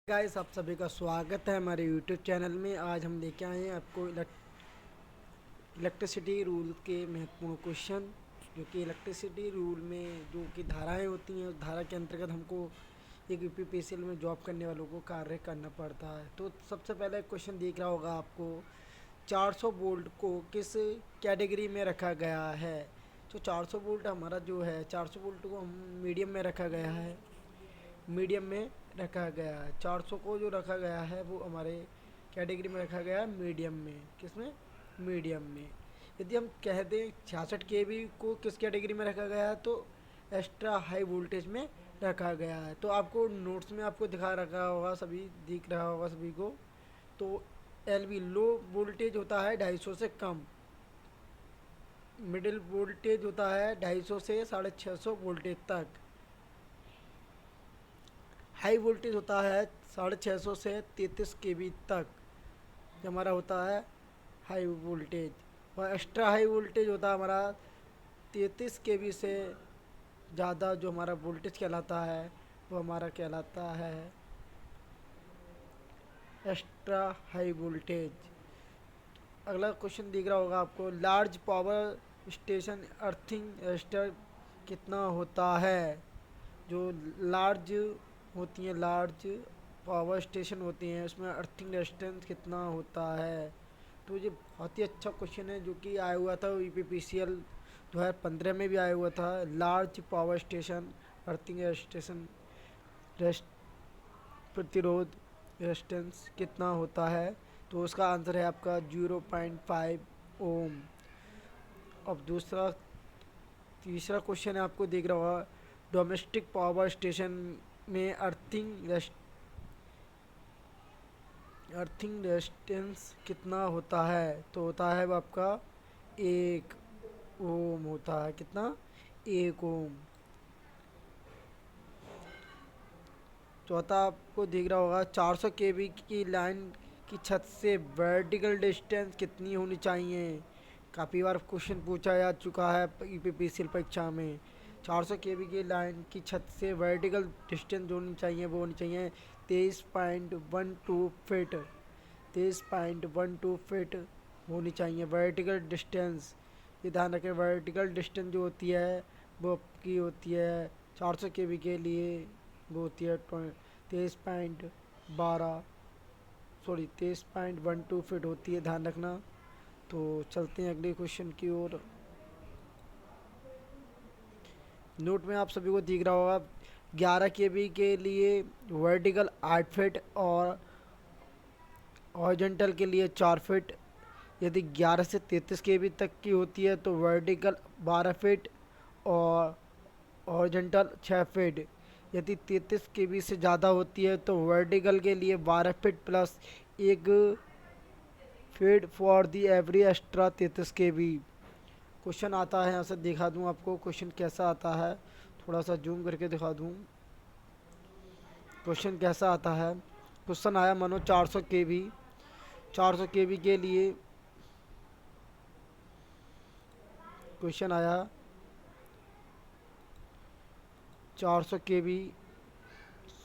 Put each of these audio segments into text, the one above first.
Guys, आप सभी का स्वागत है हमारे यूट्यूब चैनल में। आज हम लेके आए हैं आपको इलेक्ट्रिसिटी रूल के महत्वपूर्ण क्वेश्चन, जो कि इलेक्ट्रिसिटी रूल में जो कि धाराएं होती हैं, उस धारा के अंतर्गत हमको एक यूपीपीसीएल में जॉब करने वालों को कार्य करना पड़ता है। तो सबसे पहले क्वेश्चन दिख रहा होगा आपको, 400 वोल्ट को किस कैटेगरी में रखा गया है। तो 400 वोल्ट हमारा जो है, 400 वोल्ट को हम मीडियम में रखा गया है, मीडियम में रखा गया है। 400 को जो रखा गया है वो हमारे कैटेगरी में रखा गया है मीडियम में। किसमें? मीडियम में। यदि हम कह दें 66 केवी को किस कैटेगरी में रखा गया है, तो एक्स्ट्रा हाई वोल्टेज में रखा गया है। तो आपको नोट्स में आपको दिखा रखा होगा, सभी दिख रहा होगा सभी को। तो एलवी लो वोल्टेज होता है 250 से कम, मिडिल वोल्टेज होता है 250 से 650 वोल्टेज तक, हाई वोल्टेज होता है 650 से 33 केवी तक, जो हमारा होता है हाई वोल्टेज। और एक्स्ट्रा हाई वोल्टेज होता है हमारा 33 केवी से ज़्यादा, जो हमारा वोल्टेज कहलाता है वो हमारा कहलाता है एक्स्ट्रा हाई वोल्टेज। अगला क्वेश्चन दिख रहा होगा आपको, large power station earthing register कितना होता है। जो लार्ज होती हैं, लार्ज पावर स्टेशन होती हैं, उसमें अर्थिंग रेजिस्टेंस कितना होता है। तो ये बहुत ही अच्छा क्वेश्चन है, जो कि आया हुआ था यूपीपीसीएल 2015 में भी आया हुआ था। Large power station earthing resistance, प्रतिरोध रेजिस्टेंस कितना होता है। तो उसका आंसर है आपका 0.5 ओम। अब तीसरा क्वेश्चन है, आपको देख रहा होगा, डोमेस्टिक पावर स्टेशन में अर्थिंग रेजिस्टेंस कितना होता है। तो होता है वो आपका 1 ओम होता है। कितना? 1 ओम। चौथा आपको दिख रहा होगा, 400 केवी की लाइन की छत से वर्टिकल डिस्टेंस कितनी होनी चाहिए। काफ़ी बार क्वेश्चन पूछा जा चुका है यूपीपीसीएल परीक्षा में। 400 केवी की लाइन की छत से वर्टिकल डिस्टेंस जो होनी चाहिए वो होनी चाहिए 23.12 फीट। 23.12 फीट होनी चाहिए वर्टिकल डिस्टेंस। ये ध्यान रखें, वर्टिकल डिस्टेंस जो होती है वो आपकी होती है 400 केवी के लिए, वो होती है 23.12 फीट होती है, ध्यान रखना। तो चलते हैं अगले क्वेश्चन की ओर। नोट में आप सभी को दिख रहा होगा, 11 केवी के लिए वर्टिकल 8 फीट और हॉरिजॉन्टल के लिए 4 फीट। यदि 11 से 33 केवी तक की होती है तो वर्टिकल 12 फीट और हॉरिजॉन्टल 6 फीट। यदि 33 केवी से ज़्यादा होती है तो वर्टिकल के लिए 12 feet plus 1 feet for the every extra 33 KV. Question आता है, यहाँ से दिखा दूँ आपको क्वेश्चन कैसा आता है, थोड़ा सा जूम करके दिखा दूँ क्वेश्चन कैसा आता है। क्वेश्चन आया, मानो 400 केवी, 400 केवी के लिए क्वेश्चन आया 400 केवी।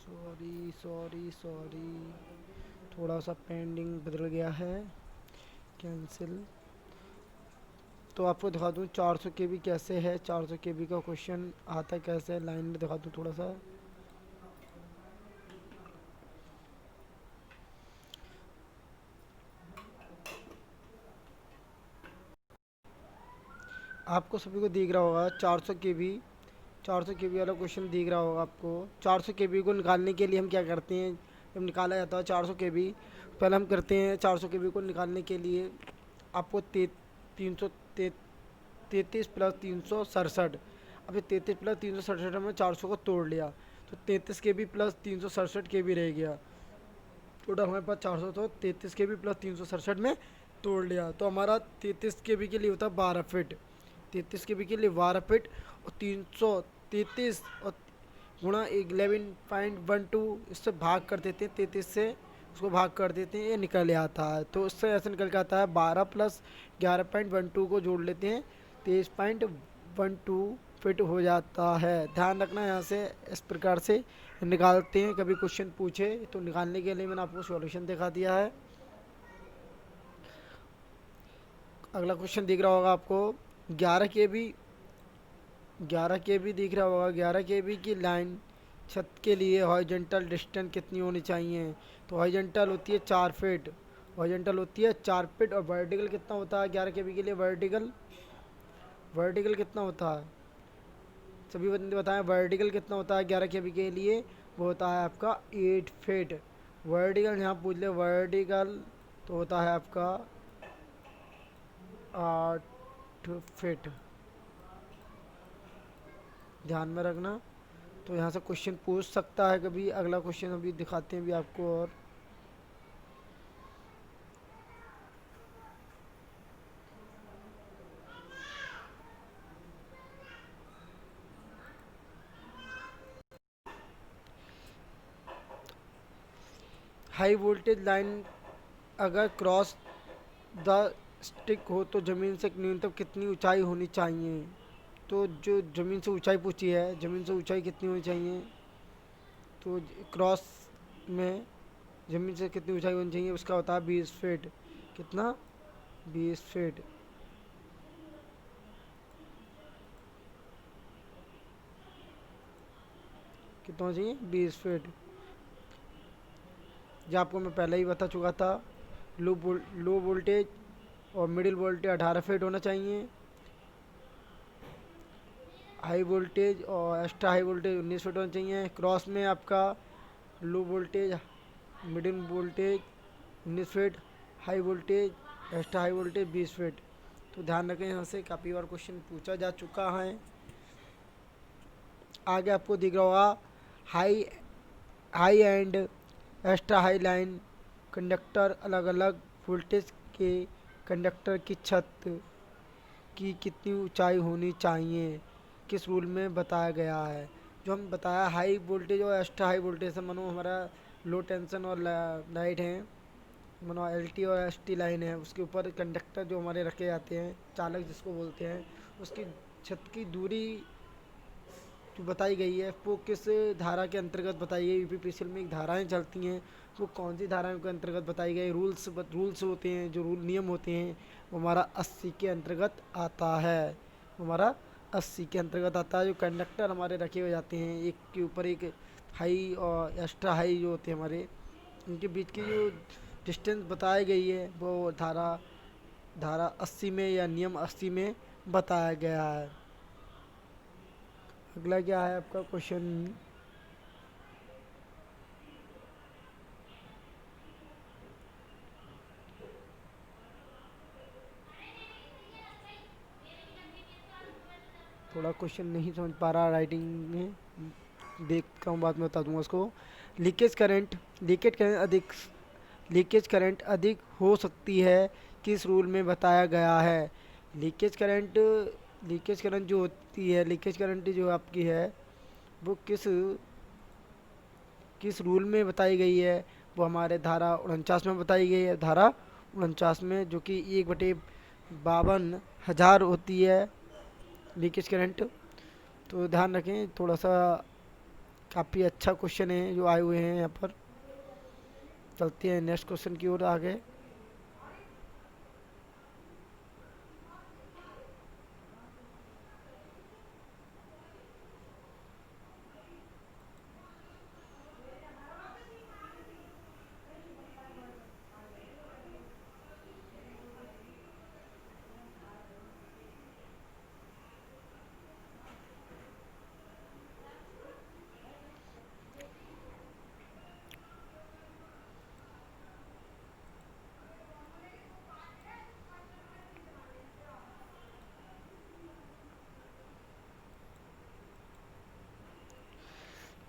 सॉरी, थोड़ा सा पेंडिंग बदल गया है, कैंसिल। तो आपको दिखा दूँ 400 केवी कैसे है, 400 केवी का क्वेश्चन आता है कैसे, लाइन में दिखा दूँ थोड़ा सा। आपको सभी को दिख रहा होगा 400 केवी, 400 केवी वाला क्वेश्चन दिख रहा होगा आपको। 400 केवी को निकालने के लिए हम क्या करते हैं, जब निकाला जाता है 400 केवी, पहले हम करते हैं 400 केवी को निकालने के लिए आपको 33 प्लस 367। अभी 33 प्लस 367 में 400 को तोड़ लिया तो 33 के बी प्लस 367 के बी रह गया। टोटल हमारे पास 400, तो 33 के बी प्लस 367 में तोड़ लिया तो हमारा 33 के बी के लिए होता है 12 फीट। 33 के बी के लिए 12 फीट और 333 और गुणा 11.12, इससे भाग कर देते हैं, 33 से उसको भाग कर देते हैं, ये निकल आता है। तो इससे ऐसे निकल के आता है 12 प्लस 11.12 को जोड़ लेते हैं, 23.12 फिट हो जाता है। ध्यान रखना, यहाँ से इस प्रकार से निकालते हैं, कभी क्वेश्चन पूछे तो निकालने के लिए मैंने आपको सॉल्यूशन दिखा दिया है। अगला क्वेश्चन दिख रहा होगा आपको, 11 के बी दिख रहा होगा। 11 के बी की लाइन छत के लिए हॉरिजॉन्टल डिस्टेंस कितनी होनी चाहिए? तो हॉरिजॉन्टल होती है 4 फीट, हॉरिजॉन्टल होती है 4 फीट। और वर्टिकल कितना होता है 11 के बी के लिए? वर्टिकल वर्टिकल कितना होता है? सभी बंदे बताएं, वर्टिकल कितना होता है 11 के बी के लिए? वो होता है आपका 8 फीट। वर्टिकल यहाँ पूछ ले, वर्टिकल तो होता है आपका 8 फीट, ध्यान में रखना। तो यहाँ से क्वेश्चन पूछ सकता है कभी। अगला क्वेश्चन अभी दिखाते हैं भी आपको। और हाई वोल्टेज लाइन अगर क्रॉस द स्टिक हो तो ज़मीन से न्यूनतम कितनी ऊंचाई होनी चाहिए? तो जो ज़मीन से ऊंचाई पूछी है, ज़मीन से ऊंचाई कितनी होनी चाहिए? तो क्रॉस में ज़मीन से कितनी ऊंचाई होनी चाहिए उसका होता है 20 फीट। कितना? 20 फीट। कितना होना चाहिए? 20 फीट। जो आपको मैं पहले ही बता चुका था। लो वोल्टेज और मिडिल वोल्टेज 18 फीट होना चाहिए। हाई वोल्टेज और एक्स्ट्रा हाई वोल्टेज 19 फीट होना चाहिए। क्रॉस में आपका low voltage, middle voltage 19 feet, high voltage, extra high voltage 20 feet. तो ध्यान रखें, यहाँ से काफ़ी बार क्वेश्चन पूछा जा चुका है। आगे आपको दिख रहा होगा, high high and extra high line conductor अलग अलग वोल्टेज के कंडक्टर की छत की कितनी ऊंचाई होनी चाहिए, किस रूल में बताया गया है? जो हम बताया हाई वोल्टेज और एक्स्ट्रा हाई वोल्टेज से मानो हमारा लो टेंशन और लाइट है, मानो एल टी और एस टी लाइन है, उसके ऊपर कंडक्टर जो हमारे रखे जाते हैं, चालक जिसको बोलते हैं, उसकी छत की दूरी जो बताई गई है वो किस धारा के अंतर्गत बताई गई? यूपीपीसीएल में एक धाराएं चलती हैं, वो कौन सी धाराओं के अंतर्गत बताई गई? रूल्स होते हैं, जो रूल नियम होते हैं, वो हमारा 80 के अंतर्गत आता है। हमारा 80 के अंतर्गत आता है। जो कंडक्टर हमारे रखे हुए जाते हैं एक के ऊपर एक, हाई और एक्स्ट्रा हाई जो होते हैं हमारे, उनके बीच की जो डिस्टेंस बताई गई है वो धारा धारा 80 में या नियम 80 में बताया गया है। अगला क्या है आपका क्वेश्चन? थोड़ा क्वेश्चन नहीं समझ पा रहा राइटिंग में, देखता हूँ बाद में बता दूंगा उसको। लीकेज करंट लीकेज करंट अधिक लीकेज करंट अधिक हो सकती है किस रूल में बताया गया है? लीकेज करंट लीकेज करंट जो होती है, लीकेज करंट जो आपकी है वो किस किस रूल में बताई गई है? वो हमारे धारा 49 में बताई गई है। धारा 49 में, जो कि 1/52,000 होती है लीकेज करंट। तो ध्यान रखें थोड़ा सा, काफ़ी अच्छा क्वेश्चन है जो आए हुए हैं यहाँ पर। चलते हैं नेक्स्ट क्वेश्चन की ओर आगे।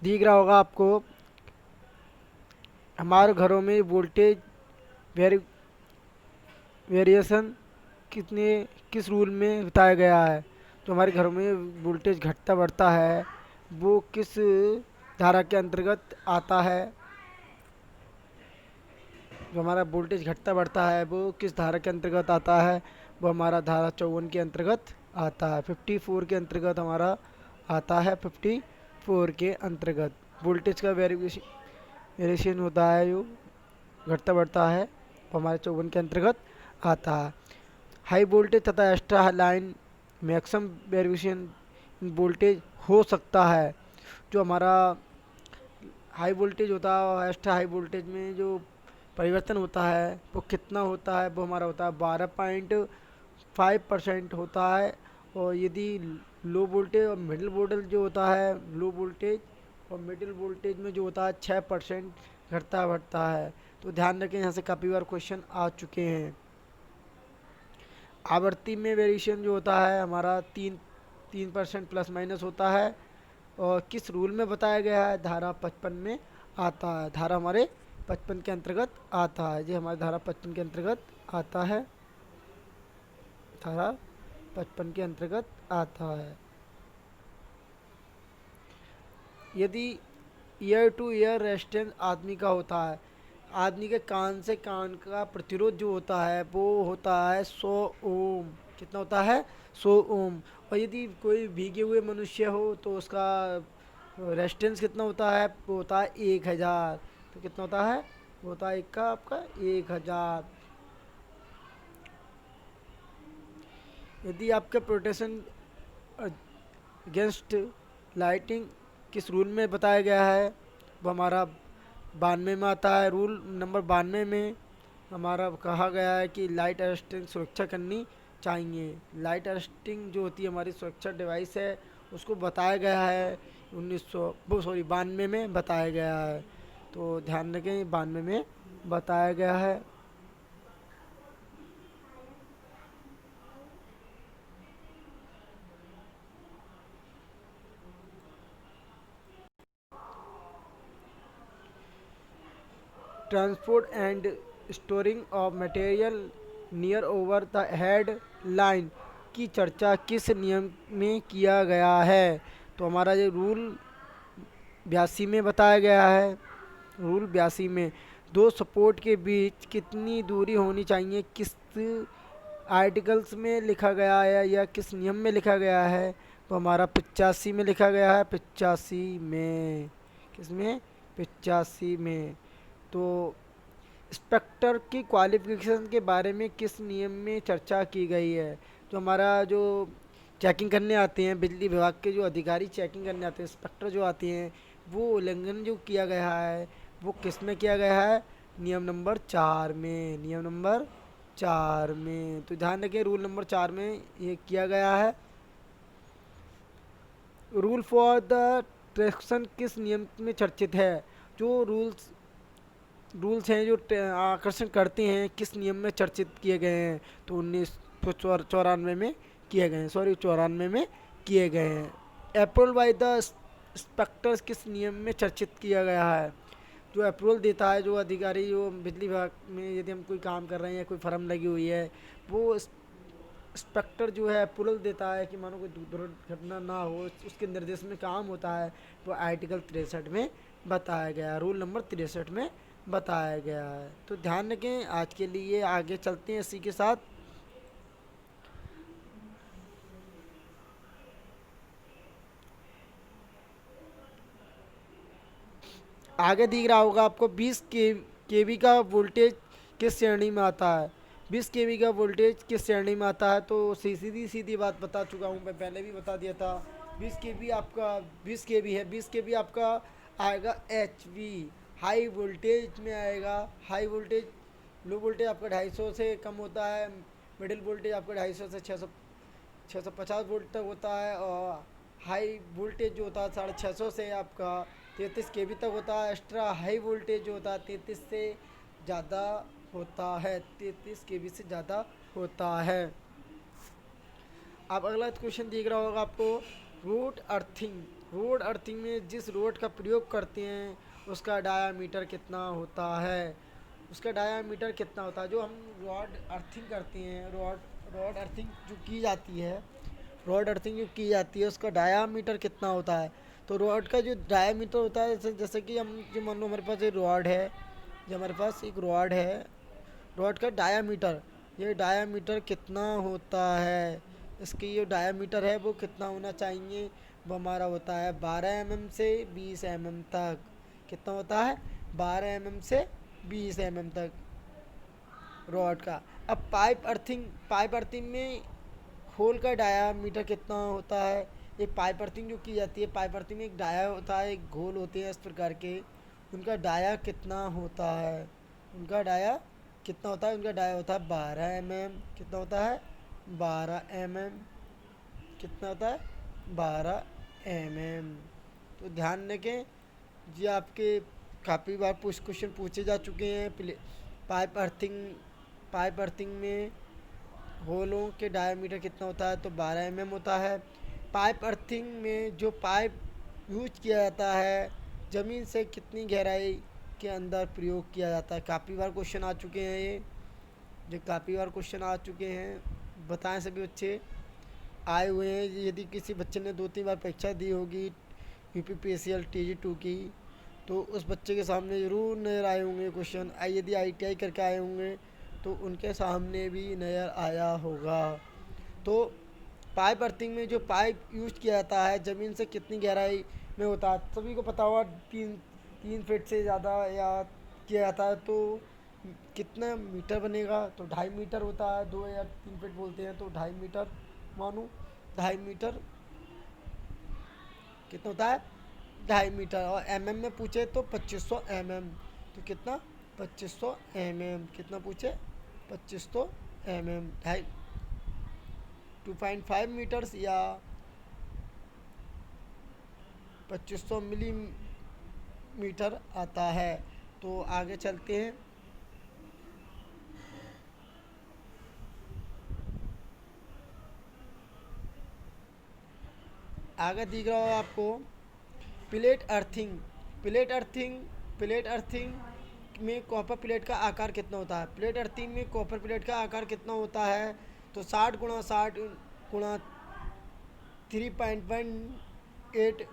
दिख रहा होगा आपको, हमारे घरों में वोल्टेज वेरी वेरिएशन कितने किस रूल में बताया गया है? जो हमारे घरों में वोल्टेज घटता बढ़ता है वो किस धारा के अंतर्गत आता है? जो हमारा वोल्टेज घटता बढ़ता है वो किस धारा के अंतर्गत आता है? वो हमारा धारा 54 के अंतर्गत आता है, 54 के अंतर्गत हमारा आता है, 54 के अंतर्गत। वोल्टेज का वेरिएशन होता है जो घटता बढ़ता है, वो हमारे 54 के अंतर्गत आता है। हाई वोल्टेज तथा extra line maximum variation voltage हो सकता है। जो हमारा हाई वोल्टेज होता है और एक्स्ट्रा हाई वोल्टेज में जो परिवर्तन होता है वो कितना होता है, वो हमारा होता है 12.5% होता है। और यदि लो वोल्टेज और मिडिल वोल्टेज जो होता है, लो वोल्टेज और मिडिल वोल्टेज में जो होता है 6% घटता बढ़ता है। तो ध्यान रखें, यहाँ से काफ़ी बार क्वेश्चन आ चुके हैं। आवृत्ति में वेरिएशन जो होता है हमारा 3% प्लस माइनस होता है। और किस रूल में बताया गया है, धारा 55 में आता है। धारा हमारे 55 के अंतर्गत आता है, ये हमारे धारा 55 के अंतर्गत आता है, धारा 55 के अंतर्गत आता है। यदि ईयर टू ईयर रेजिस्टेंस आदमी का होता है, आदमी के कान से कान का प्रतिरोध जो होता है वो होता है 100 ओम। कितना होता है? 100 ओम। और यदि कोई भीगे हुए मनुष्य हो तो उसका रेजिस्टेंस कितना होता है? वो होता है 1000। तो कितना होता है? वो होता है एक का आपका 1000। यदि आपका प्रोटेक्शन अगेंस्ट लाइटिंग किस रूल में बताया गया है, वो हमारा 92 में आता है। रूल नंबर 92 में हमारा कहा गया है कि लाइट अरेस्टिंग सुरक्षा करनी चाहिए। लाइट अरेस्टिंग जो होती है हमारी सुरक्षा डिवाइस है, उसको बताया गया है 92 में बताया गया है। तो ध्यान रखें, 92 में बताया गया है। Transport and storing of material near over the head line की चर्चा किस नियम में किया गया है? तो हमारा ये रूल 82 में बताया गया है। रूल 82 में दो सपोर्ट के बीच कितनी दूरी होनी चाहिए, किस आर्टिकल्स में लिखा गया है या किस नियम में लिखा गया है? तो हमारा 85 में लिखा गया है। 85 में, किसमें? 85 में। तो इंस्पेक्टर की क्वालिफिकेशन के बारे में किस नियम में चर्चा की गई है? तो हमारा जो चेकिंग करने आते हैं, बिजली विभाग के जो अधिकारी चेकिंग करने आते हैं, इंस्पेक्टर जो आते हैं, वो उल्लंघन जो किया गया है वो किस में किया गया है? नियम नंबर 4 में। नियम नंबर 4 में। तो ध्यान रखिए, रूल नंबर 4 में ये किया गया है। रूल फॉर द ट्रैक्शन किस नियम में चर्चित है? जो रूल्स हैं जो आकर्षण करते हैं किस नियम में चर्चित किए गए हैं? तो 1994 में किए गए हैं, सॉरी 94 में किए गए हैं। अप्रूवल बाय द इंस्पेक्टर्स किस नियम में चर्चित किया गया है? जो अप्रूवल देता है जो अधिकारी, जो बिजली विभाग में यदि हम कोई काम कर रहे हैं या कोई फर्म लगी हुई है, वो इंस्पेक्टर जो है अप्रूवल देता है कि मानो कोई दुर्घटना ना हो, उसके निर्देश में काम होता है। वो आर्टिकल 63 में बताया गया, रूल नंबर 63 में बताया गया है। तो ध्यान रखें, आज के लिए आगे चलते हैं इसी के साथ। आगे दिख रहा होगा आपको 20 केवी का वोल्टेज किस श्रेणी में आता है? 20 केवी का वोल्टेज किस श्रेणी में आता है? तो सीधी सीधी बात बता चुका हूँ, मैं पहले भी बता दिया था। 20 केवी आपका 20 केवी है, 20 केवी आपका आएगा एचवी, हाई वोल्टेज में आएगा। हाई वोल्टेज, लो वोल्टेज आपका 250 से कम होता है, मिडिल वोल्टेज आपका 250 से 650 वोल्ट तक होता है। और हाई वोल्टेज जो होता है 650 से आपका 33 केवी तक होता है। एक्स्ट्रा हाई वोल्टेज जो होता है 33 से ज़्यादा होता है, 33 केवी से ज़्यादा होता है। अब अगला क्वेश्चन दिख रहा होगा आपको, रोड अर्थिंग। रोड अर्थिंग में जिस रोड का प्रयोग करते हैं उसका डायामीटर कितना होता है? उसका डायामीटर कितना होता है? जो हम रॉड अर्थिंग करते हैं, रॉड अर्थिंग जो की जाती है, रॉड अर्थिंग जो की जाती है उसका डायामीटर कितना होता है? तो रॉड का जो डायामीटर होता है, जैसे कि हम जो मान लो हमारे पास एक रॉड है, जो हमारे पास एक रॉड है, रॉड का डायामीटर, ये डायामीटर कितना होता है? इसकी जो डायामीटर है वो कितना होना चाहिए? वो हमारा होता है 12 mm से 20 mm तक। कितना होता है? 12 mm से 20 mm तक रॉड का। अब पाइप अर्थिंग में होल का डायामीटर कितना होता है? एक पाइप अर्थिंग जो की जाती है, पाइप अर्थिंग में एक डाया होता है, एक घोल होते हैं इस प्रकार के। उनका डाया कितना होता है? उनका डाया कितना होता है? उनका डाया होता है 12 mm। कितना होता है? 12 mm। कितना होता है? 12 mm। तो ध्यान रखें, जी आपके काफ़ी बार क्वेश्चन पूछे जा चुके हैं। पाइप अर्थिंग पाइप अर्थिंग में होलों के डायमीटर कितना होता है? तो 12 mm होता है। पाइप अर्थिंग में जो पाइप यूज किया जाता है, ज़मीन से कितनी गहराई के अंदर प्रयोग किया जाता है? काफ़ी बार क्वेश्चन आ चुके हैं ये काफ़ी बार क्वेश्चन आ चुके हैं। बताएं सभी बच्चे आए हुए हैं। यदि किसी बच्चे ने 2-3 बार परीक्षा दी होगी यूपीपीएससी TG2 की, तो उस बच्चे के सामने ज़रूर नज़र आए होंगे क्वेश्चन। यदि ITI करके आए होंगे तो उनके सामने भी नज़र आया होगा। तो पाइप अर्थिंग में जो पाइप यूज किया जाता है, ज़मीन से कितनी गहराई में होता है? सभी को पता होगा, 3 फीट से ज़्यादा या किया जाता है तो कितना मीटर बनेगा? तो 2.5 मीटर होता है। 2 या 3 फीट बोलते हैं तो 2.5 मीटर मानो। 2.5 मीटर कितना होता है? 2.5 मीटर। और mm में पूछे तो 2500 mm। तो कितना? 2500 mm। कितना पूछे? 2500 mm। 2.5 मीटर्स या 2500 मिलीमीटर आता है। तो आगे चलते हैं। आगे दिख रहा हो आपको प्लेट अर्थिंग। प्लेट अर्थिंग में कॉपर प्लेट का आकार कितना होता है? प्लेट अर्थिंग में कॉपर प्लेट का आकार कितना होता है? तो 60 × 60 × 3.18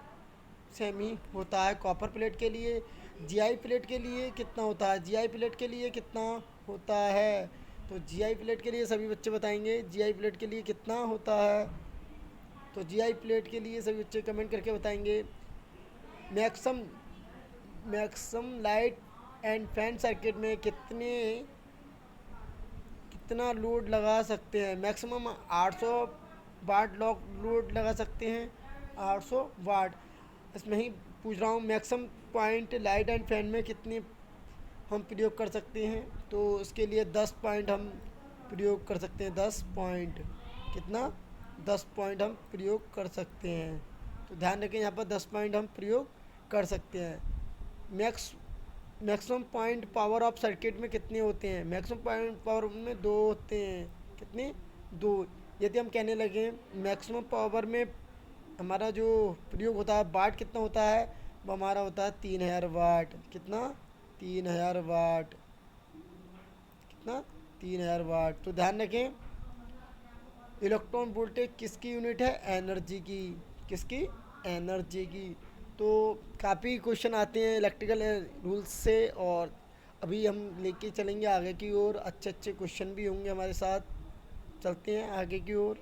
सेमी होता है कॉपर प्लेट के लिए। जीआई प्लेट के लिए कितना होता है? जीआई प्लेट के लिए कितना होता है? तो जीआई प्लेट के लिए सभी बच्चे बताएंगे जीआई प्लेट के लिए कितना होता है। तो जीआई प्लेट के लिए सभी बच्चे कमेंट करके बताएंगे। Maximum light and fan circuit में कितना लोड लगा सकते हैं? मैक्सिमम 800 वाट लोड लगा सकते हैं। 800 वाट। इसमें ही पूछ रहा हूँ maximum point light and fan में कितने हम प्रयोग कर सकते हैं? तो उसके लिए 10 पॉइंट हम प्रयोग कर सकते हैं। 10 पॉइंट। कितना? 10 पॉइंट हम प्रयोग कर सकते हैं। तो ध्यान रखें, यहाँ पर 10 पॉइंट हम प्रयोग कर सकते हैं। Maximum point power of circuit में कितने होते हैं? मैक्सिमम पॉइंट पावर में 2 होते हैं। कितने? 2। यदि हम कहने लगे मैक्सिमम पावर में हमारा जो प्रयोग होता है वाट कितना होता है? वो हमारा होता है 3000 वाट। कितना? 3000 वाट। कितना? 3000 वाट। तो ध्यान रखें, इलेक्ट्रॉन वोल्टेज किसकी यूनिट है? एनर्जी की। किसकी? एनर्जी की। तो काफ़ी क्वेश्चन आते हैं इलेक्ट्रिकल रूल्स से, और अभी हम लेके चलेंगे आगे की ओर। अच्छे अच्छे क्वेश्चन भी होंगे हमारे साथ। चलते हैं आगे की ओर।